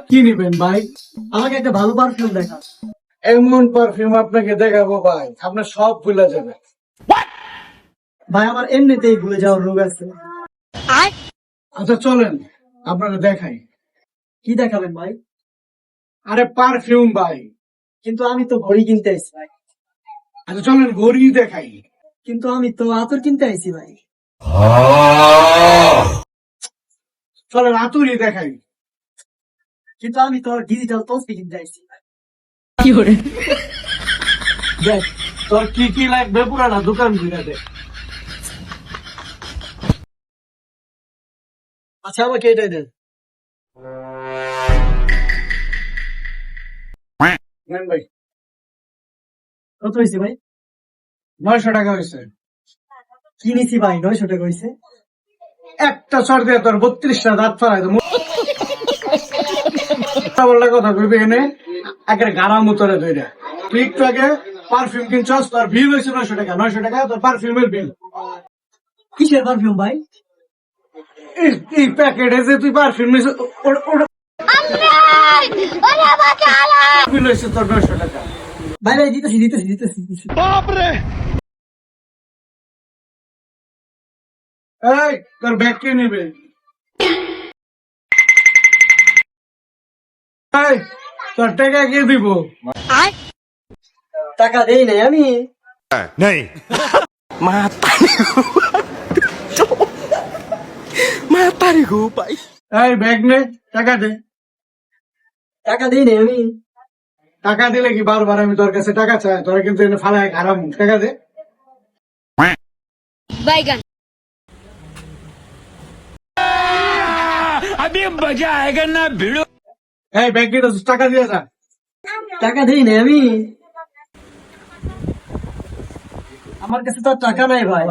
কি নিবেন ভাই? আমাকে একটা ভালো পারফিউম দেখা। এমন পারফিউম আপনাকে দেখাবো ভাই, আপনার সব ভুলে যাবে। ভাই আমার এমনিতেই ভুলে যাওয়ার রোগ আছে। আচ্ছা চলেন আপনাকে দেখাই। কি দেখাবেন ভাই? আরে পারফিউম ভাই। কিন্তু আমি তো ঘড়ি কিনতে আইছি ভাই। আচ্ছা চলেন ঘড়ি দেখাই। কিন্তু আমি তো আতর কিনতে আইছি ভাই। চলেন আতুরি দেখাই। কিন্তু আমি তো ডিজিটাল তসবি কিনতে আইছি ভাই। দেখ তোর কি কি লাগবে পুরানা দোকান ঘুরে দেখ। আচ্ছা আমাকে এটাই দেন। নেন ভাই, কত হয়েছে ভাই? 900 টাকা হয়েছে। কি নিছি ভাই? 900 টাকা হয়েছে। একটা চর দিয়ে তোর 32টা দাঁত ফালাই দেবো। বললে কথা কইবে এনে একের গাড়া মুতরে ধরে। তুই একটু আগে পারফিউম কিনছস, তোর বিল হয়েছে 900 টাকা। 900 টাকা তোর পারফিউমের বিল। কিসের পারফিউম ভাই? এই প্যাকেটে যে তুই পারফিউম নিছিস ওটা বিল হয়েছে তোর 900 টাকা। ভাই ভাই দিতেছি। এই তোর ব্যাগ কে নেবে? এই তোর টাকা কে দিব? টাকা দেই নাই আমি। नहीं এই ব্যাগ নে, টাকা দে। টাকা দেই নাই আমি। টাকা দিলে কি বারবার আমি তোর কাছে টাকা চাই? তোরা কিন্তু এনে ফালায় খারাপ। টাকা দে। बैगन अभी मजा आएगा ना भिड़ो। এই ব্যাগ দিয়ে টাকা দিয়ে যা। টাকা দেই নাই আমি। আমার কাছে তো আর টাকা নাই ভাই।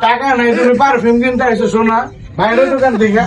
টাকা নাই, তুমি পারফিউম কিনতে আইছো সোনা বাইরের দোকান থেকে।